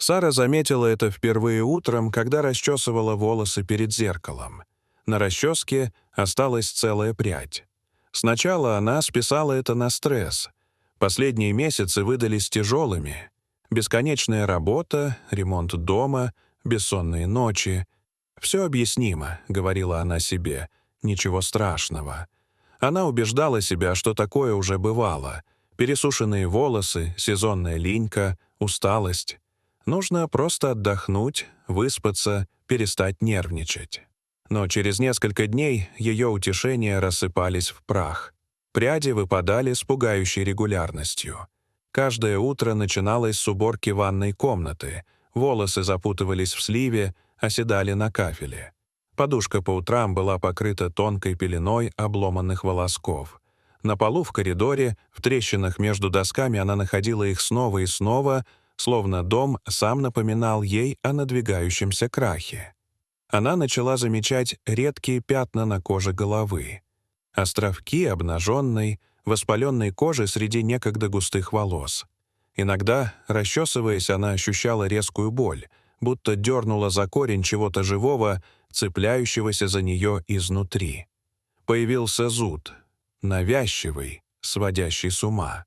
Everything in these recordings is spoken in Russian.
Сара заметила это впервые утром, когда расчесывала волосы перед зеркалом. На расческе осталась целая прядь. Сначала она списала это на стресс. Последние месяцы выдались тяжелыми. Бесконечная работа, ремонт дома, бессонные ночи. «Все объяснимо», — говорила она себе, — «ничего страшного». Она убеждала себя, что такое уже бывало. Пересушенные волосы, сезонная линька, усталость. Нужно просто отдохнуть, выспаться, перестать нервничать. Но через несколько дней ее утешения рассыпались в прах. Пряди выпадали с пугающей регулярностью. Каждое утро начиналось с уборки ванной комнаты, волосы запутывались в сливе, оседали на кафеле. Подушка по утрам была покрыта тонкой пеленой обломанных волосков. На полу в коридоре, в трещинах между досками она находила их снова и снова, словно дом сам напоминал ей о надвигающемся крахе. Она начала замечать редкие пятна на коже головы. Островки обнаженной, воспаленной кожи среди некогда густых волос. Иногда, расчесываясь, она ощущала резкую боль, будто дернула за корень чего-то живого, цепляющегося за нее изнутри. Появился зуд, навязчивый, сводящий с ума.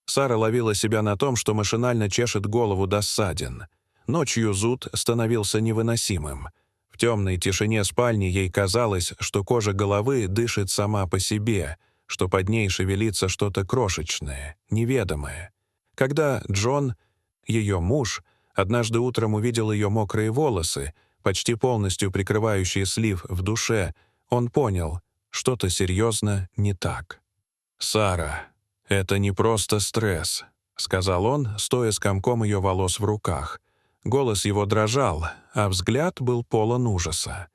Сара ловила себя на том, что машинально чешет голову до ссадин. Ночью зуд становился невыносимым. В темной тишине спальни ей казалось, что кожа головы дышит сама по себе, что под ней шевелится что-то крошечное, неведомое. Когда Джон, ее муж, однажды утром увидел ее мокрые волосы, почти полностью прикрывающие слив в душе, он понял, что-то серьезно не так. «Сара, это не просто стресс», — сказал он, стоя с комком ее волос в руках. Голос его дрожал, а взгляд был полон ужаса.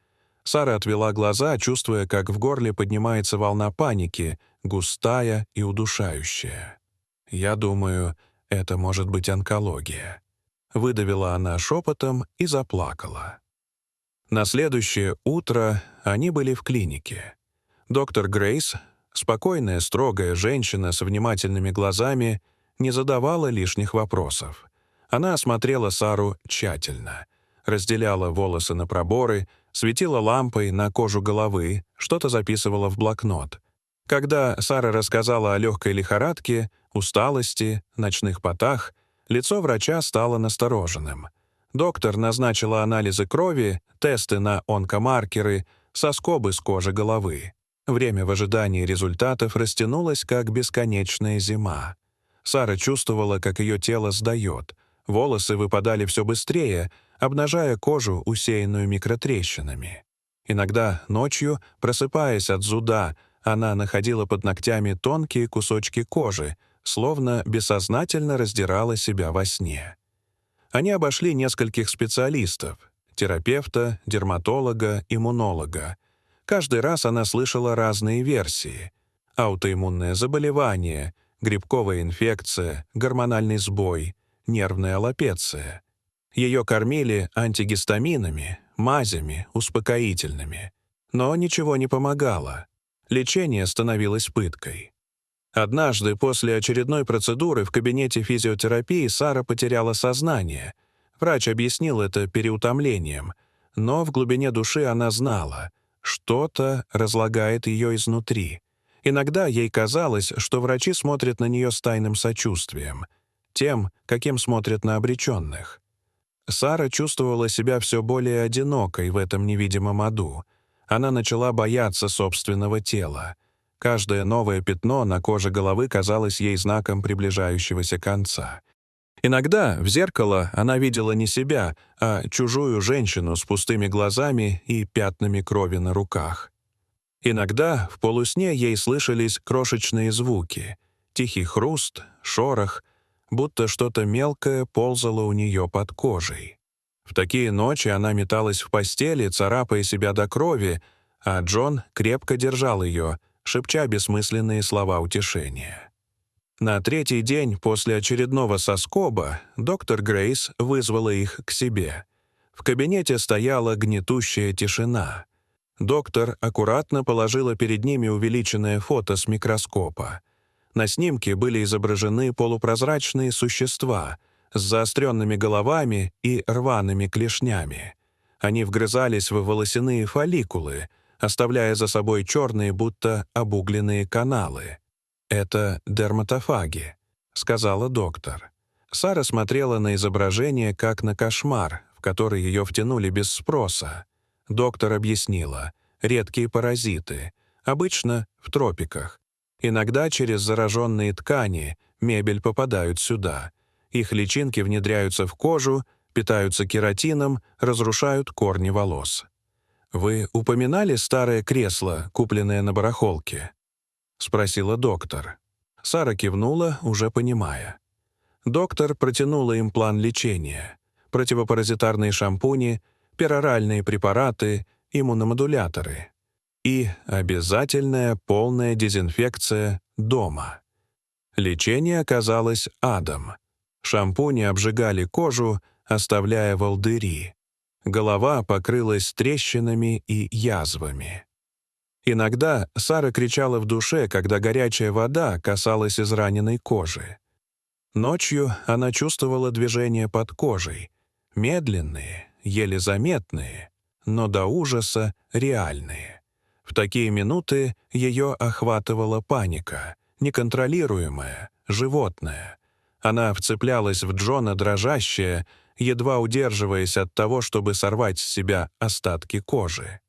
Сара отвела глаза, чувствуя, как в горле поднимается волна паники, густая и удушающая. «Я думаю, это может быть онкология», — выдавила она шепотом и заплакала. На следующее утро они были в клинике. Доктор Грейс, спокойная, строгая женщина с внимательными глазами, не задавала лишних вопросов. Она осмотрела Сару тщательно, разделяла волосы на проборы, светила лампой на кожу головы, что-то записывала в блокнот. Когда Сара рассказала о легкой лихорадке, усталости, ночных потах, лицо врача стало настороженным. Доктор назначила анализы крови, тесты на онкомаркеры, соскобы с кожи головы. Время в ожидании результатов растянулось, как бесконечная зима. Сара чувствовала, как ее тело сдает. Волосы выпадали все быстрее, обнажая кожу, усеянную микротрещинами. Иногда ночью, просыпаясь от зуда, она находила под ногтями тонкие кусочки кожи, словно бессознательно раздирала себя во сне. Они обошли нескольких специалистов — терапевта, дерматолога, иммунолога. Каждый раз она слышала разные версии. Аутоиммунное заболевание, грибковая инфекция, гормональный сбой, нервная аллопеция. Ее кормили антигистаминами, мазями, успокоительными. Но ничего не помогало. Лечение становилось пыткой. Однажды после очередной процедуры в кабинете физиотерапии Сара потеряла сознание. Врач объяснил это переутомлением, но в глубине души она знала, что-то разлагает ее изнутри. Иногда ей казалось, что врачи смотрят на нее с тайным сочувствием, тем, каким смотрят на обреченных. Сара чувствовала себя все более одинокой в этом невидимом аду. Она начала бояться собственного тела. Каждое новое пятно на коже головы казалось ей знаком приближающегося конца. Иногда в зеркало она видела не себя, а чужую женщину с пустыми глазами и пятнами крови на руках. Иногда в полусне ей слышались крошечные звуки, тихий хруст, шорох, будто что-то мелкое ползало у нее под кожей. В такие ночи она металась в постели, царапая себя до крови, а Джон крепко держал ее, шепча бессмысленные слова утешения. На третий день после очередного соскоба доктор Грейс вызвала их к себе. В кабинете стояла гнетущая тишина. Доктор аккуратно положила перед ними увеличенное фото с микроскопа. На снимке были изображены полупрозрачные существа, с заостренными головами и рваными клешнями. Они вгрызались в волосяные фолликулы, оставляя за собой черные, будто обугленные каналы. «Это дерматофаги», — сказала доктор. Сара смотрела на изображение как на кошмар, в который ее втянули без спроса. Доктор объяснила: редкие паразиты, обычно в тропиках. Иногда через зараженные ткани мебель попадают сюда. Их личинки внедряются в кожу, питаются кератином, разрушают корни волос. «Вы упоминали старое кресло, купленное на барахолке?» — спросила доктор. Сара кивнула, уже понимая. Доктор протянула им план лечения: противопаразитарные шампуни, пероральные препараты, иммуномодуляторы и обязательная полная дезинфекция дома. Лечение оказалось адом. Шампуни обжигали кожу, оставляя волдыри. Голова покрылась трещинами и язвами. Иногда Сара кричала в душе, когда горячая вода касалась израненной кожи. Ночью она чувствовала движения под кожей, медленные, еле заметные, но до ужаса реальные. В такие минуты ее охватывала паника, неконтролируемая, животная. Она вцеплялась в Джона дрожащая, едва удерживаясь от того, чтобы сорвать с себя остатки кожи.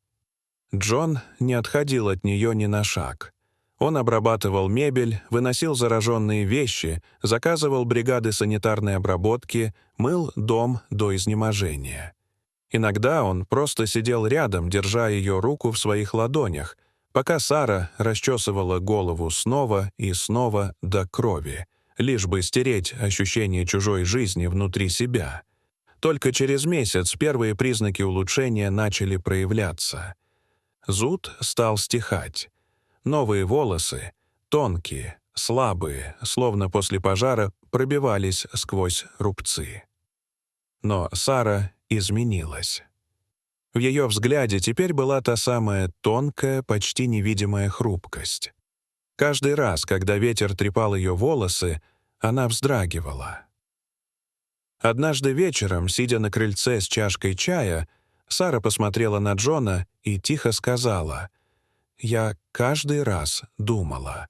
Джон не отходил от нее ни на шаг. Он обрабатывал мебель, выносил зараженные вещи, заказывал бригады санитарной обработки, мыл дом до изнеможения. Иногда он просто сидел рядом, держа ее руку в своих ладонях, пока Сара расчесывала голову снова и снова до крови, лишь бы стереть ощущение чужой жизни внутри себя. Только через месяц первые признаки улучшения начали проявляться. Зуд стал стихать. Новые волосы, тонкие, слабые, словно после пожара, пробивались сквозь рубцы. Но Сара изменилась. В ее взгляде теперь была та самая тонкая, почти невидимая хрупкость. Каждый раз, когда ветер трепал ее волосы, она вздрагивала. Однажды вечером, сидя на крыльце с чашкой чая, Сара посмотрела на Джона и тихо сказала: «Я каждый раз думала,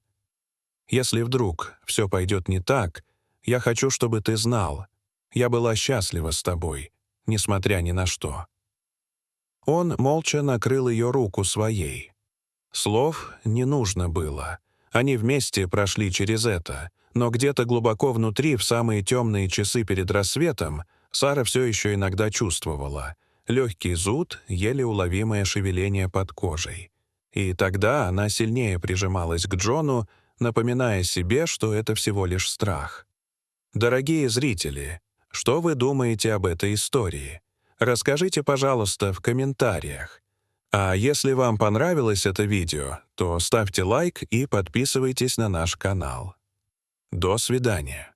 если вдруг все пойдет не так, я хочу, чтобы ты знал, я была счастлива с тобой, несмотря ни на что». Он молча накрыл ее руку своей. Слов не нужно было. Они вместе прошли через это, но где-то глубоко внутри, в самые темные часы перед рассветом, Сара все еще иногда чувствовала легкий зуд, еле уловимое шевеление под кожей. И тогда она сильнее прижималась к Джону, напоминая себе, что это всего лишь страх. Дорогие зрители, что вы думаете об этой истории? Расскажите, пожалуйста, в комментариях. А если вам понравилось это видео, то ставьте лайк и подписывайтесь на наш канал. До свидания.